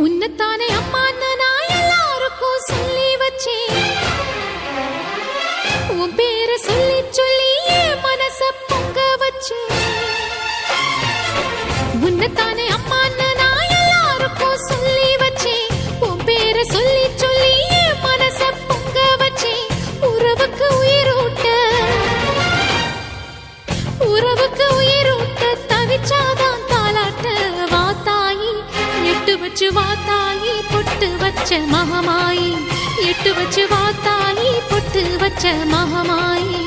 உன்னத்தானே அம்மான்னு நான் எல்லாருக்கும் சொல்லி வச்சேன். உன் பேரை சொல்லி சொல்லி என் மனச பொங்க வச்சேன். உன்னத்தானே அம்மான்னு நான் எல்லாருக்கும் சொல்லி வச்சேன். உன் பேரை சொல்லி சொல்லி என் மனச பொங்க வச்சேன். உறவுக்கு உயிரூட்ட தவிச்சாதான் தாலாட்ட வாத்தாயி எட்டு வச்சு வாத்தாயி பொட்டு வச்ச மகமாயி எட்டு வச்சு வாத்தாயி பொட்டு வச்ச மகமாயி